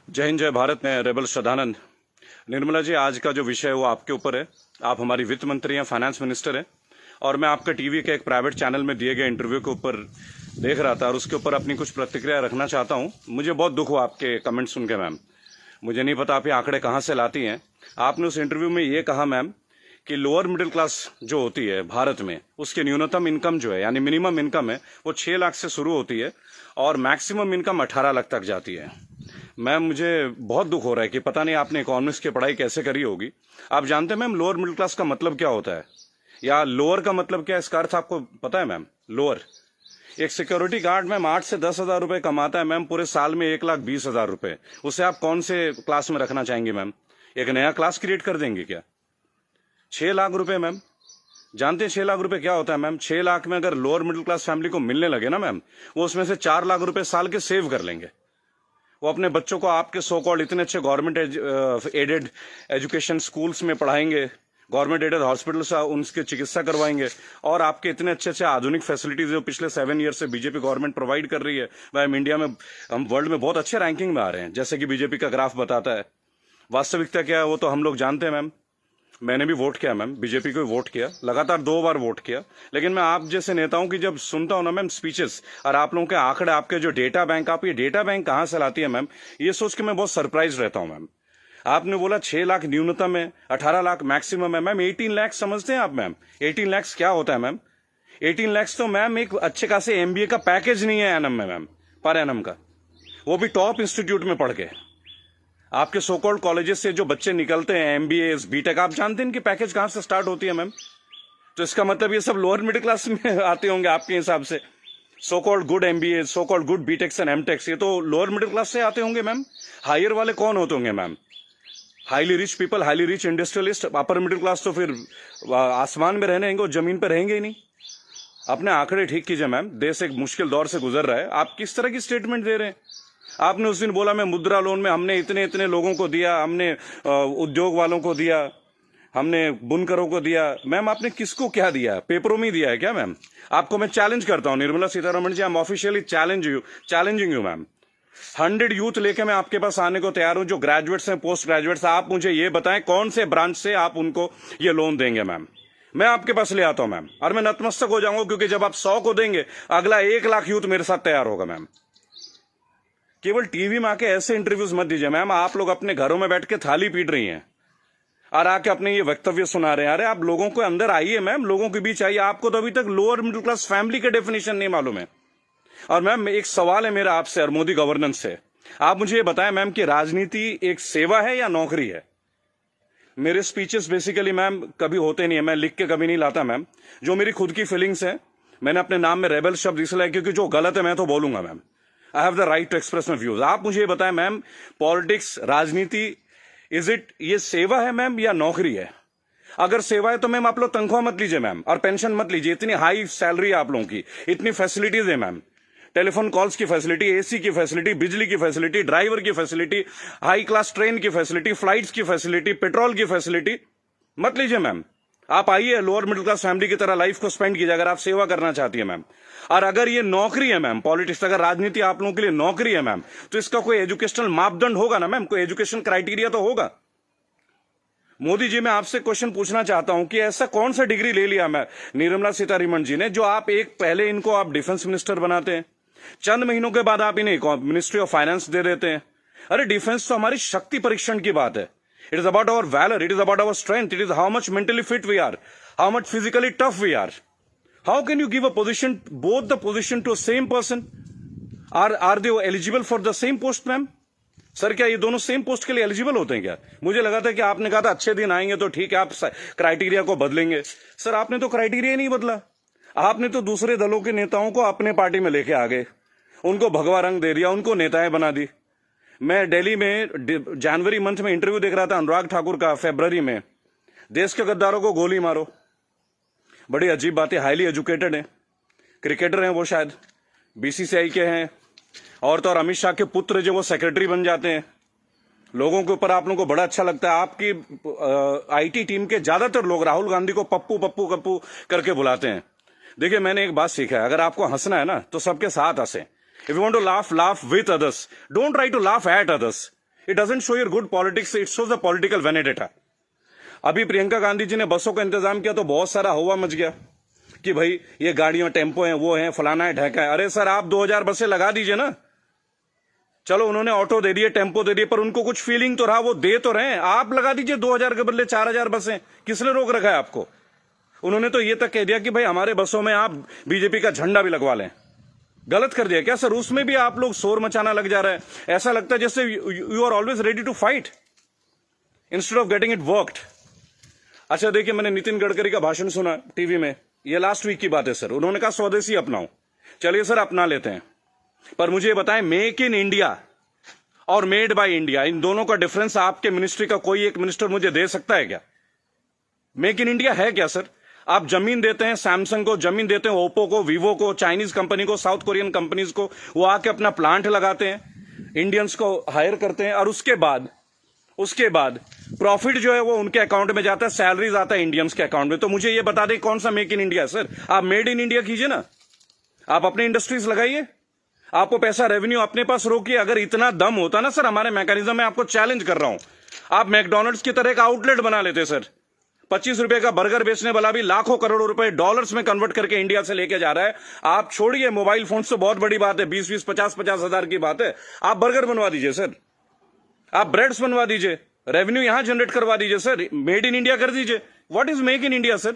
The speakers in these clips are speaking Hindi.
जय हिंद, जय भारत। मैं रेबल श्रद्धानंद। निर्मला जी, आज का जो विषय है वो आपके ऊपर है। आप हमारी वित्त मंत्री हैं, फाइनेंस मिनिस्टर हैं, और मैं आपका टीवी के एक प्राइवेट चैनल में दिए गए इंटरव्यू के ऊपर देख रहा था और उसके ऊपर अपनी कुछ प्रतिक्रिया रखना चाहता हूं। मुझे बहुत दुख हुआ आपके कमेंट सुन के मैम। मुझे नहीं पता आप ये आंकड़े कहाँ से लाती हैं। आपने उस इंटरव्यू में ये कहा मैम कि लोअर मिडिल क्लास जो होती है भारत में, उसकी न्यूनतम इनकम जो है यानी मिनिमम इनकम है वो 6 लाख से शुरू होती है और मैक्सिमम इनकम 18 लाख तक जाती है। मैम, मुझे बहुत दुख हो रहा है कि पता नहीं आपने इकोनॉमिक्स की पढ़ाई कैसे करी होगी। आप जानते हैं मैम लोअर मिडिल क्लास का मतलब क्या होता है, या लोअर का मतलब क्या है, इसका अर्थ आपको पता है मैम? लोअर, एक सिक्योरिटी गार्ड मैम 8 से 10 हजार रुपए कमाता है मैम, पूरे साल में 1,20,000 रुपए। उसे आप कौन से क्लास में रखना चाहेंगे मैम? एक नया क्लास क्रिएट कर देंगे क्या? 6 लाख रुपए मैम, जानते हैं 6 लाख रुपए क्या होता है मैम? 6 लाख में अगर लोअर मिडिल क्लास फैमिली को मिलने लगे ना मैम, वो उसमें से 4 लाख रुपए साल के सेव कर लेंगे। वो अपने बच्चों को आपके सो कॉल्ड इतने अच्छे गवर्नमेंट एडेड एजुकेशन स्कूल्स में पढ़ाएंगे, गवर्नमेंट एडेड हॉस्पिटल से उनकी चिकित्सा करवाएंगे, और आपके इतने अच्छे अच्छे आधुनिक फैसिलिटीज जो पिछले 7 ईयर से बीजेपी गवर्नमेंट प्रोवाइड कर रही है, वह हम इंडिया में, हम वर्ल्ड में बहुत अच्छे रैंकिंग में आ रहे हैं, जैसे कि बीजेपी का ग्राफ बताता है। वास्तविकता क्या है वो तो हम लोग जानते हैं मैम। मैंने भी वोट किया मैम, बीजेपी को वोट किया, लगातार 2 बार वोट किया। लेकिन मैं आप जैसे नेताओं की जब सुनता हूं ना मैम स्पीचेस, और आप लोगों के आंकड़े, आपके जो डेटा बैंक, आप ये डेटा बैंक कहां से लाती है मैम, ये सोच के मैं बहुत सरप्राइज रहता हूं मैम। आपने बोला 6 लाख न्यूनतम है, 18 लाख मैक्सिमम है मैम। 18 लाख समझते हैं आप मैम? 18 लाख क्या होता है मैम? 18 लाख तो मैम एक अच्छे खासे एमबीए का पैकेज नहीं है एनम में मैम, पर एनम का, वो भी टॉप इंस्टीट्यूट में पढ़ के। आपके सोकॉल्ड कॉलेजेस से जो बच्चे निकलते हैं, एमबीए, बीटेक, आप जानते हैं इनकी पैकेज कहां से स्टार्ट होती है मैम? तो इसका मतलब ये सब लोअर मिडिल क्लास में आते होंगे आपके हिसाब से। So called good MBA, so called good BTechs and MTechs, ये तो लोअर मिडिल क्लास से आते होंगे मैम। हायर वाले कौन होते होंगे ma'am? Highly rich people, highly rich industrialist. Upper middle class तो फिर आसमान में रहने और जमीन पर रहेंगे ही नहीं। अपने आंकड़े ठीक कीजिए मैम, देश एक मुश्किल दौर से गुजर रहा है। आप किस तरह की स्टेटमेंट दे रहे हैं? आपने उस दिन बोला मैं मुद्रा लोन में हमने इतने इतने लोगों को दिया, हमने उद्योग वालों को दिया, हमने बुनकरों को दिया। मैम, आपने किसको क्या दिया? पेपरों में दिया है क्या मैम? आपको मैं चैलेंज करता हूं Nirmala Sitharaman ji, I am officially challenging you ma'am. 100 youth लेके मैं आपके पास आने को तैयार हूं, जो ग्रेजुएट्स हैं, पोस्ट ग्रेजुएट्स। आप मुझे ये बताएं कौन से ब्रांच से आप उनको ये लोन देंगे मैम। मैं आपके पास ले आता हूं मैम, और मैं नतमस्तक हो जाऊंगा, क्योंकि जब आप 100 को देंगे, अगला 1 लाख यूथ मेरे साथ तैयार होगा मैम। केवल टीवी में आके ऐसे इंटरव्यूज मत दीजिए मैम। आप लोग अपने घरों में बैठ के थाली पीट रही हैं और आके अपने ये वक्तव्य सुना रहे हैं। अरे आप लोगों को अंदर आइए मैम, लोगों के बीच आइए। आपको तो अभी तक लोअर मिडिल क्लास फैमिली का डेफिनेशन नहीं मालूम है। और मैम, एक सवाल है मेरा आपसे और मोदी गवर्नेंस से। आप मुझे ये बताएं मैम कि राजनीति एक सेवा है या नौकरी है? मेरे स्पीचेस बेसिकली मैम कभी होते नहीं है, मैं लिख के कभी नहीं लाता मैम। जो मेरी खुद की फीलिंग्स है, मैंने अपने नाम में रेबल शब्द इसलिए, क्योंकि जो गलत है मैं तो बोलूंगा ma'am. I have the right to express my views. आप मुझे ये बताएं मैम, पॉलिटिक्स, राजनीति, इज इट, ये सेवा है मैम या नौकरी है? अगर सेवा है तो मैम आप लोग तनख्वाह मत लीजिए मैम, और पेंशन मत लीजिए। इतनी हाई सैलरी है आप लोगों की, इतनी फैसिलिटीज है मैम, टेलीफोन कॉल्स की फैसिलिटी, एसी की फैसिलिटी, बिजली की फैसिलिटी, ड्राइवर की फैसिलिटी, हाई क्लास ट्रेन की फैसिलिटी, फ्लाइट्स की फैसिलिटी, पेट्रोल की फैसिलिटी। मत लीजिए मैम। आप आइए, लोअर मिडिल क्लास फैमिली की तरह लाइफ को स्पेंड कीजिए, अगर आप सेवा करना चाहती है मैम। और अगर ये नौकरी है मैम, पॉलिटिक्स, अगर राजनीति आप लोगों के लिए नौकरी है मैम, तो इसका कोई एजुकेशनल मापदंड होगा ना मैम, कोई एजुकेशन क्राइटेरिया तो होगा। मोदी जी, मैं आपसे क्वेश्चन पूछना चाहता हूं कि ऐसा कौन सा डिग्री ले लिया मैं निर्मला सीतारमण जी ने, जो आप एक पहले इनको आप डिफेंस मिनिस्टर बनाते हैं, चंद महीनों के बाद आप इन्हें मिनिस्ट्री ऑफ फाइनेंस दे देते हैं। अरे डिफेंस तो हमारी शक्ति परीक्षण की बात है। It is about our valour, it is about our strength, it is how much mentally fit we are, how much physically tough we are. How can you give a position, both the position to same person? Are they eligible for the same post ma'am? Sir, क्या ये दोनों सेम पोस्ट के लिए एलिजिबल होते हैं क्या? मुझे लगा था कि आपने कहा था अच्छे दिन आएंगे तो ठीक है, आप क्राइटेरिया को बदलेंगे। सर, आपने तो क्राइटेरिया नहीं बदला। आपने तो दूसरे दलों के नेताओं को अपने पार्टी में लेके आ गए, उनको भगवा रंग दे दिया, उनको नेताएं बना दी। मैं दिल्ली में जनवरी मंथ में इंटरव्यू देख रहा था अनुराग ठाकुर का, फरवरी में, देश के गद्दारों को गोली मारो। बड़ी अजीब बात है, हाईली एजुकेटेड है, क्रिकेटर हैं वो, शायद बीसीसीआई के हैं, और तो और अमित शाह के पुत्र जो वो सेक्रेटरी बन जाते हैं। लोगों के ऊपर आप लोगों को बड़ा अच्छा लगता है। आपकी आईटी टीम के ज्यादातर लोग राहुल गांधी को पप्पू पप्पू पप्पू करके बुलाते हैं। देखिए, मैंने एक बात सीखा है, अगर आपको हंसना है ना तो सबके साथ हंसे। If you want to laugh, laugh with others, don't try to laugh at others. It doesn't show your good politics, it shows the political vendetta. अभी प्रियंका गांधी जी ने बसों का इंतजाम किया तो बहुत सारा हवा मच गया कि भाई ये गाड़ियों टेम्पो हैं, वो हैं, फलाना है, ढहका है। अरे सर, आप 2000 बसें लगा दीजिए ना। चलो उन्होंने ऑटो दे दिए, टेम्पो दे दिए, पर उनको कुछ फीलिंग तो रहा, वो दे तो रहे हैं। आप लगा दीजिए 2000 के बदले 4000 बसें। किसने रोक रखा है आपको? उन्होंने तो ये तक कह दिया कि भाई हमारे बसों में आप बीजेपी का झंडा भी लगवा लें। गलत कर दिया क्या सर? उसमें भी आप लोग शोर मचाना लग जा रहा है। ऐसा लगता है जैसे you are always ready to fight instead of getting it worked. अच्छा देखिए, मैंने नितिन गडकरी का भाषण सुना टीवी में, ये लास्ट वीक की बात है सर। उन्होंने कहा स्वदेशी अपनाओ। चलिए सर, अपना लेते हैं, पर मुझे ये बताएं, मेक इन इंडिया और मेड बाय इंडिया, इन दोनों का डिफरेंस आपके मिनिस्ट्री का कोई एक मिनिस्टर मुझे दे सकता है क्या? मेक इन इंडिया है क्या सर? आप जमीन देते हैं सैमसंग को, जमीन देते हैं ओप्पो को, वीवो को, चाइनीज कंपनी को, साउथ कोरियन कंपनीज को, वो आके अपना प्लांट लगाते हैं, इंडियंस को हायर करते हैं, और उसके बाद प्रॉफिट जो है वो उनके अकाउंट में जाता है, सैलरीज आता है इंडियंस के अकाउंट में। तो मुझे ये बता दें कौन सा मेक इन इंडिया है सर? आप मेड इन इंडिया कीजिए ना, आप अपनी इंडस्ट्रीज लगाइए, आपको पैसा रेवेन्यू अपने पास रोकिए। अगर इतना दम होता ना सर हमारे मैकेनिज्म में, आपको चैलेंज कर रहा हूं, आप मैकडोनल्ड्स की तरह का आउटलेट बना लेते सर। 25 रुपए का बर्गर बेचने वाला भी लाखों करोड़ों रुपए डॉलर्स में कन्वर्ट करके इंडिया से लेके जा रहा है। आप छोड़िए मोबाइल फोन तो बहुत बड़ी बात है, 20-20, 50-50 हजार की बात है। आप बर्गर बनवा दीजिए सर, आप ब्रेड्स बनवा दीजिए, रेवेन्यू यहां जनरेट करवा दीजिए सर, मेड इन इंडिया कर दीजिए। What is make in India sir?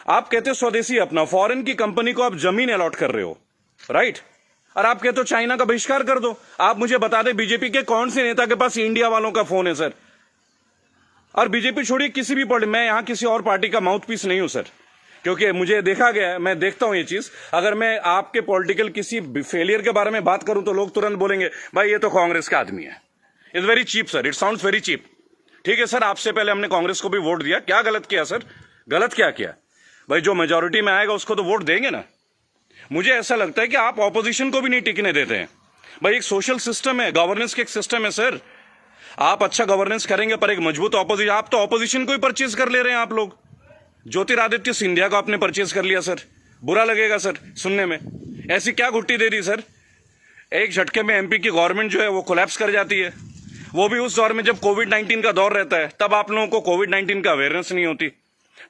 आप कहते हो स्वदेशी अपना, फॉरेन की कंपनी को आप जमीन अलॉट कर रहे हो, राइट? और आप कहते हो चाइना का बहिष्कार कर दो। आप मुझे बता दें बीजेपी के कौन से नेता के पास इंडिया वालों का फोन है सर? और बीजेपी छोड़िए, किसी भी पार्टी, मैं यहां किसी और पार्टी का माउथ पीस नहीं हूं सर, क्योंकि मुझे देखा गया है, मैं देखता हूं ये चीज। अगर मैं आपके पॉलिटिकल किसी फेलियर के बारे में बात करूं तो लोग तुरंत बोलेंगे भाई ये तो कांग्रेस का आदमी है। It's very cheap sir, it sounds very cheap. ठीक है सर, आपसे पहले हमने कांग्रेस को भी वोट दिया, क्या गलत किया सर? गलत क्या किया भाई? जो मेजोरिटी में आएगा उसको तो वोट देंगे ना। मुझे ऐसा लगता है कि आप ऑपोजिशन को भी नहीं टिकने देते हैं भाई। एक सोशल सिस्टम है, गवर्नेंस का एक सिस्टम है सर। आप अच्छा गवर्नेंस करेंगे पर एक मजबूत ऑपोजिशन, आप तो ऑपोजिशन को ही परचेज कर ले रहे हैं आप लोग। ज्योतिरादित्य सिंधिया को आपने परचेज कर लिया सर, बुरा लगेगा सर सुनने में। ऐसी क्या घुट्टी दे दी सर? एक झटके में एमपी की गवर्नमेंट जो है वो कोलैप्स कर जाती है, वो भी उस दौर में जब कोविड-19 का दौर रहता है। तब आप लोगों को कोविड-19 का अवेयरनेस नहीं होती,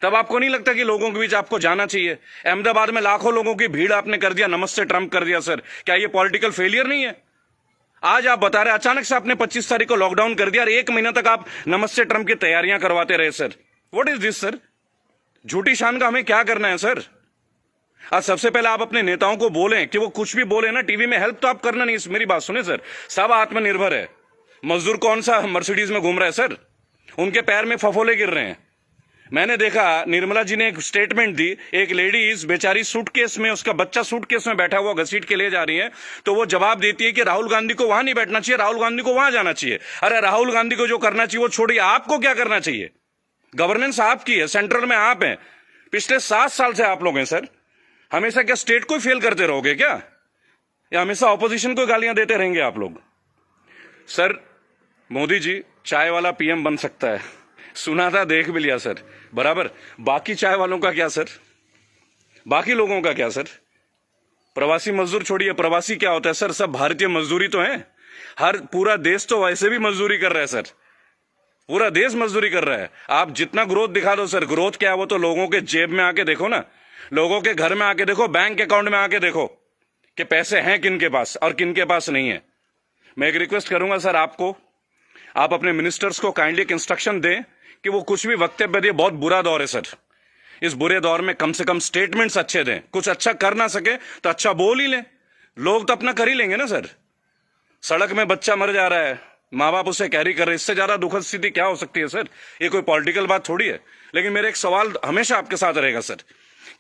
तब आपको नहीं लगता कि लोगों के बीच आपको जाना चाहिए। अहमदाबाद में लाखों लोगों की भीड़ आपने कर दिया, नमस्ते ट्रंप कर दिया सर। क्या ये पॉलिटिकल फेलियर नहीं है? आज आप बता रहे अचानक से आपने 25 तारीख को लॉकडाउन कर दिया और 1 महीना तक आप नमस्ते ट्रंप की तैयारियां करवाते रहे sir. What is this sir? झूठी शान का हमें क्या करना है सर? आज सबसे पहले आप अपने नेताओं को बोलें कि वो कुछ भी बोले ना टीवी में, हेल्प तो आप करना नहीं। मेरी बात सुने सर, सब आत्मनिर्भर है। मजदूर कौन सा मर्सिडीज में घूम रहा है सर? उनके पैर में फफोले गिर रहे हैं। मैंने देखा निर्मला जी ने एक स्टेटमेंट दी, एक लेडीज बेचारी सूटकेस में, उसका बच्चा सूटकेस में बैठा हुआ घसीट के ले जा रही है, तो वो जवाब देती है कि राहुल गांधी को वहां नहीं बैठना चाहिए, राहुल गांधी को वहां जाना चाहिए। अरे राहुल गांधी को जो करना चाहिए वो छोड़िए, आपको क्या करना चाहिए? गवर्नेंस आपकी है, सेंट्रल में आप हैं, पिछले 7 साल से आप लोग हैं सर। हमेशा क्या स्टेट को ही फेल करते रहोगे क्या, या हमेशा ऑपोजिशन को गालियां देते रहेंगे आप लोग? सर मोदी जी चाय वाला पीएम बन सकता है, सुना था, देख भी लिया सर, बराबर। बाकी चाय वालों का क्या सर? बाकी लोगों का क्या सर? प्रवासी मजदूर छोड़िए, प्रवासी क्या होता है सर? सब भारतीय मजदूरी तो है। हर पूरा देश तो वैसे भी मजदूरी कर रहा है सर, पूरा देश मजदूरी कर रहा है। आप जितना ग्रोथ दिखा दो सर, ग्रोथ क्या है वो तो लोगों के जेब में आके देखो ना, लोगों के घर में आके देखो, बैंक अकाउंट में आके देखो कि पैसे हैं किन के पास और किन के पास नहीं है। मैं एक रिक्वेस्ट करूंगा सर आपको, आप अपने मिनिस्टर्स को काइंडली एक इंस्ट्रक्शन दें कि वो कुछ भी वक्तव्य दे। बहुत बुरा दौर है सर, इस बुरे दौर में कम से कम स्टेटमेंट्स अच्छे दें। कुछ अच्छा कर ना सके तो अच्छा बोल ही लें, लोग तो अपना कर ही लेंगे ना सर। सड़क में बच्चा मर जा रहा है, माँ बाप उसे कैरी कर रहे, इससे ज्यादा दुखद स्थिति क्या हो सकती है सर? ये कोई पॉलिटिकल बात थोड़ी है। लेकिन मेरा एक सवाल हमेशा आपके साथ रहेगा सर,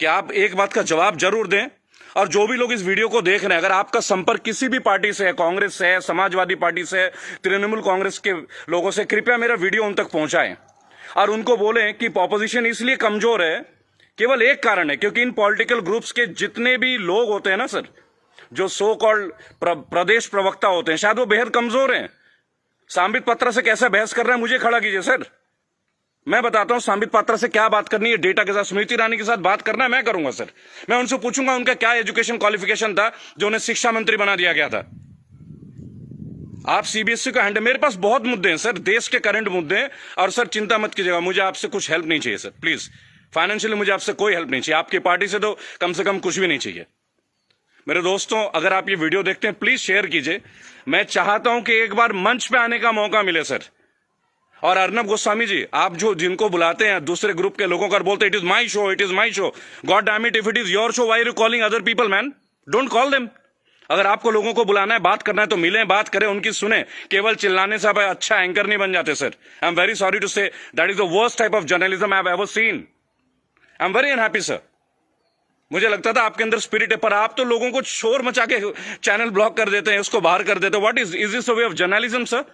कि आप एक बात का जवाब जरूर दें। और जो भी लोग इस वीडियो को देख रहे हैं, अगर आपका संपर्क किसी भी पार्टी से है, कांग्रेस से है, समाजवादी पार्टी से है, तृणमूल कांग्रेस के लोगों से, कृपया मेरा वीडियो उन तक पहुंचाएं और उनको बोलें कि ऑपोजिशन इसलिए कमजोर है, केवल एक कारण है, क्योंकि इन पॉलिटिकल ग्रुप्स के जितने भी लोग होते हैं ना सर, जो सो कॉल्ड प्रदेश प्रवक्ता होते हैं, शायद वो बेहद कमजोर हैं। सांबित पात्रा से कैसे बहस कर रहे हैं मुझे खड़ा कीजिए सर, मैं बताता हूं सांबित पात्रा से क्या बात करनी है, डेटा के साथ। स्मृति ईरानी के साथ बात करना है, मैं करूंगा सर। मैं उनसे पूछूंगा उनका क्या एजुकेशन क्वालिफिकेशन था जो उन्हें शिक्षा मंत्री बना दिया गया था। आप सीबीएसई का हैंडल, मेरे पास बहुत मुद्दे हैं सर, देश के करंट मुद्दे हैं। और सर चिंता मत कीजिएगा, मुझे आपसे कुछ हेल्प नहीं चाहिए सर, प्लीज। फाइनेंशियली मुझे आपसे कोई हेल्प नहीं चाहिए, आपकी पार्टी से तो कम से कम कुछ भी नहीं चाहिए। मेरे दोस्तों, अगर आप ये वीडियो देखते हैं प्लीज शेयर कीजिए। मैं चाहता हूं कि एक बार मंच पे आने का मौका मिले सर। और अर्नब गोस्वामी जी, आप जो जिनको बुलाते हैं दूसरे ग्रुप के लोगों का, बोलते it is my show, it is my show. God damn it, if it is your show, why are you calling other people man? Don't call them. अगर आपको लोगों को बुलाना है, बात करना है, तो मिलें, बात करें, उनकी सुने। केवल चिल्लाने से आप अच्छा एंकर नहीं बन जाते sir. I am very sorry to say, that is the worst type of journalism I have ever seen. I am very unhappy sir. मुझे लगता था आपके अंदर स्पिरिट है, पर आप तो लोगों को शोर मचा के चैनल ब्लॉक कर देते हैं, उसको बाहर कर देते हैं। What is this way of journalism sir?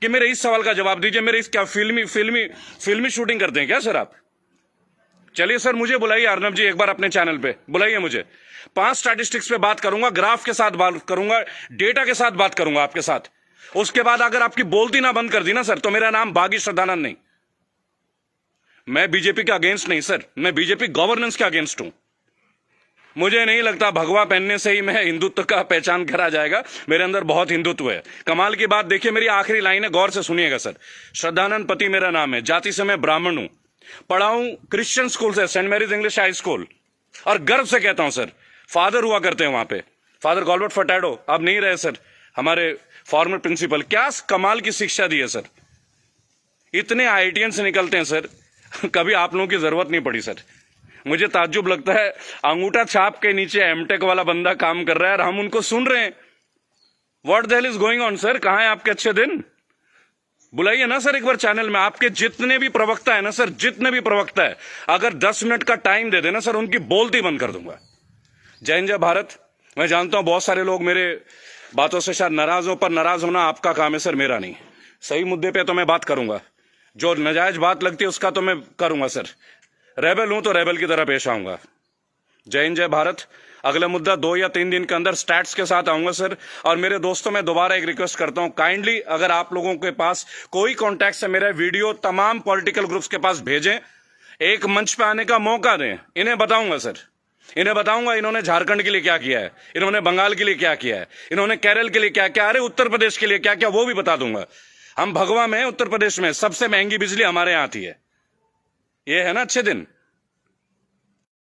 कि मेरे इस सवाल का जवाब दीजिए। मेरे इस क्या फिल्मी शूटिंग करते हैं क्या सर आप? चलिए सर, मुझे बुलाइए अर्नब जी एक बार अपने चैनल पे, बुलाइए मुझे। 5 स्टैटिस्टिक्स पे बात करूंगा, ग्राफ के साथ बात करूंगा, डेटा के साथ बात करूंगा आपके साथ। उसके बाद अगर आपकी बोलती ना बंद कर दी ना सर, तो मेरा नाम बागी श्रद्धानंद नहीं। मैं बीजेपी के अगेंस्ट नहीं सर, मैं बीजेपी गवर्नेंस के अगेंस्ट हूं। मुझे नहीं लगता भगवा पहनने से ही मैं हिंदुत्व का पहचान करा जाएगा। मेरे अंदर बहुत हिंदुत्व है। कमाल की बात देखिए, मेरी आखिरी लाइन है, गौर से सुनिएगा सर। श्रद्धानंद पति मेरा नाम है, जाति से मैं ब्राह्मण हूं, पढ़ा हूं क्रिश्चियन स्कूल से, saint Mary's English high school. और गर्व से कहता हूं सर, फादर हुआ करते हैं वहां पे, फादर गॉलबर्ट फर्टैडो, अब नहीं रहे सर, हमारे फॉर्मर प्रिंसिपल। क्या कमाल की शिक्षा दी है सर। इतने आईआईटीएन से निकलते हैं सर, कभी आप लोगों की जरूरत नहीं पड़ी सर। मुझे ताज्जुब लगता है, अंगूठा छाप के नीचे एमटेक वाला बंदा काम कर रहा है और हम उनको सुन रहे हैं। What the hell is going on sir? कहां है आपके अच्छे दिन? बुलाइए ना सर एक बार चैनल में। आपके जितने भी प्रवक्ता है ना सर, जितने भी प्रवक्ता है, अगर 10 मिनट का टाइम दे देना सर, उनकी बोलती बंद कर दूंगा। जय हिंद, जय भारत। मैं जानता हूं बहुत सारे लोग मेरे बातों से शायद नाराज हो, पर नाराज होना आपका काम है सर, मेरा नहीं। सही मुद्दे पे तो मैं बात करूंगा, जो नाजायज बात लगती है उसका तो मैं करूंगा सर। रेबल हूं तो रेबल की तरह पेश आऊंगा। जय हिंद, जय भारत। अगला मुद्दा 2 या 3 दिन के अंदर स्टैट्स के साथ आऊंगा सर। और मेरे दोस्तों, मैं दोबारा एक रिक्वेस्ट करता हूं, काइंडली अगर आप लोगों के पास कोई कॉन्टैक्ट है, मेरा वीडियो तमाम पॉलिटिकल ग्रुप्स के पास भेजें, एक मंच पे आने का मौका दें। इन्हें बताऊंगा सर, इन्हें बताऊंगा इन्होंने झारखंड के लिए क्या किया है, इन्होंने बंगाल के लिए क्या किया है, इन्होंने केरल के लिए क्या क्या, अरे उत्तर प्रदेश के लिए क्या क्या, वो भी बता दूंगा। हम भगवा में, उत्तर प्रदेश में सबसे महंगी बिजली हमारे यहां आती है। ये है ना अच्छे दिन।